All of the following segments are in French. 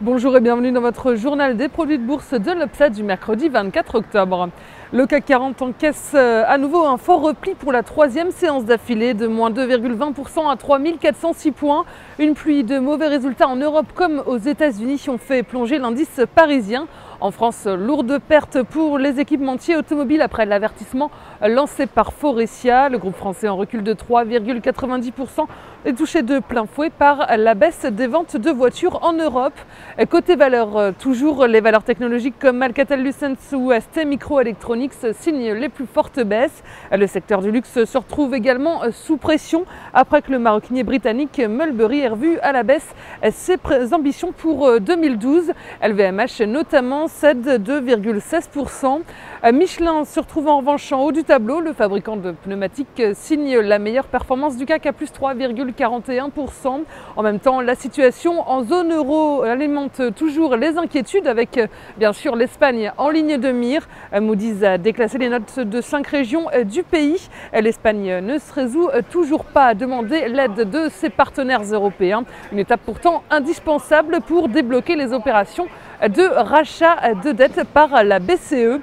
Bonjour et bienvenue dans votre journal des produits de bourse de l'Upside du mercredi 24 octobre. Le CAC 40 encaisse à nouveau un fort repli pour la troisième séance d'affilée de moins 2,20% à 3406 points. Une pluie de mauvais résultats en Europe comme aux États-Unis ont fait plonger l'indice parisien. En France, lourde perte pour les équipementiers automobiles après l'avertissement lancé par Faurecia. Le groupe français en recul de 3,90% est touché de plein fouet par la baisse des ventes de voitures en Europe. Côté valeurs, toujours les valeurs technologiques comme Alcatel-Lucent ou STMicroelectronics signent les plus fortes baisses. Le secteur du luxe se retrouve également sous pression après que le maroquinier britannique Mulberry ait revu à la baisse ses ambitions pour 2012. LVMH notamment cède 2,16%. Michelin se retrouve en revanche en haut du tableau. Le fabricant de pneumatiques signe la meilleure performance du CAC à plus 3,41%. En même temps, la situation en zone euro alimente toujours les inquiétudes avec bien sûr l'Espagne en ligne de mire. Moody's a déclassé les notes de 5 régions du pays. L'Espagne ne se résout toujours pas à demander l'aide de ses partenaires européens. Une étape pourtant indispensable pour débloquer les opérations de rachat de dettes par la BCE.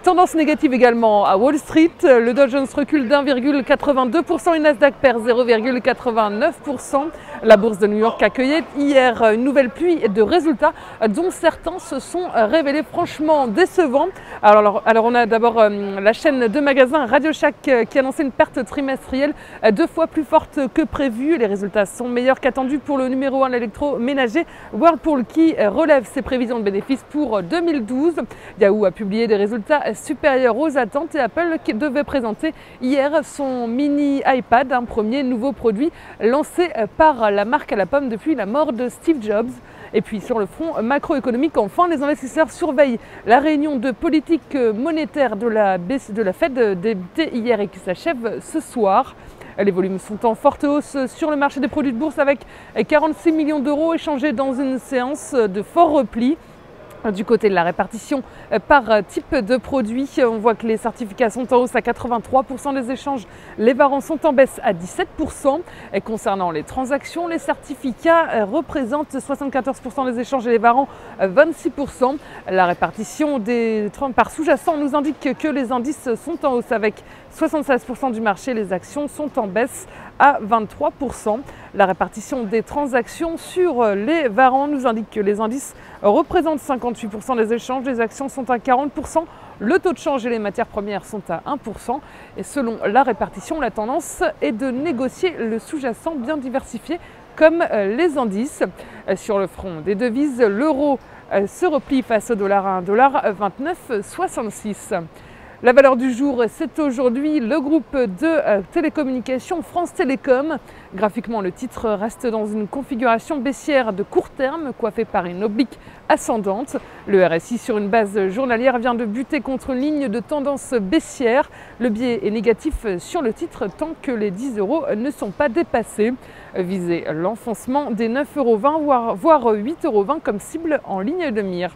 Tendance négative également à Wall Street. Le Dow Jones recule d'1,82% et Nasdaq perd 0,89%. La bourse de New York accueillait hier une nouvelle pluie de résultats dont certains se sont révélés franchement décevants. Alors on a d'abord la chaîne de magasins Radio Shack qui a annoncé une perte trimestrielle 2 fois plus forte que prévu. Les résultats sont meilleurs qu'attendus pour le numéro 1 l'électroménager Whirlpool qui relève ses prévisions de bénéfices pour 2012. Yahoo a publié des résultats supérieurs aux attentes et Apple qui devait présenter hier son mini iPad, un premier nouveau produit lancé par la marque à la pomme depuis la mort de Steve Jobs. Et puis sur le front macroéconomique, enfin, les investisseurs surveillent la réunion de politique monétaire de la Fed débutée hier et qui s'achève ce soir. Les volumes sont en forte hausse sur le marché des produits de bourse avec 46 millions d'euros échangés dans une séance de fort repli. Du côté de la répartition par type de produit, on voit que les certificats sont en hausse à 83% des échanges, les varants sont en baisse à 17%. Et concernant les transactions, les certificats représentent 74% des échanges et les varants 26%. La répartition par sous-jacent nous indique que les indices sont en hausse avec 76% du marché, les actions sont en baisse à 23%. La répartition des transactions sur les varants nous indique que les indices représentent 58% des échanges, les actions sont à 40%, le taux de change et les matières premières sont à 1%. Et selon la répartition, la tendance est de négocier le sous-jacent bien diversifié comme les indices. Sur le front des devises, l'euro se replie face au dollar à 1,2966 $. La valeur du jour, c'est aujourd'hui le groupe de télécommunications France Télécom. Graphiquement, le titre reste dans une configuration baissière de court terme, coiffée par une oblique ascendante. Le RSI sur une base journalière vient de buter contre une ligne de tendance baissière. Le biais est négatif sur le titre tant que les 10 € ne sont pas dépassés. Visez l'enfoncement des 9,20 €, voire 8,20 € comme cible en ligne de mire.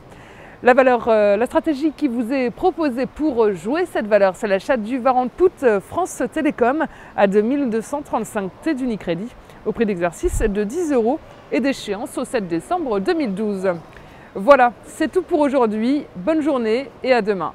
La stratégie qui vous est proposée pour jouer cette valeur, c'est l'achat du Warrant Put France Télécom à 2235 T d'Unicredit au prix d'exercice de 10 € et d'échéance au 7 décembre 2012. Voilà, c'est tout pour aujourd'hui. Bonne journée et à demain.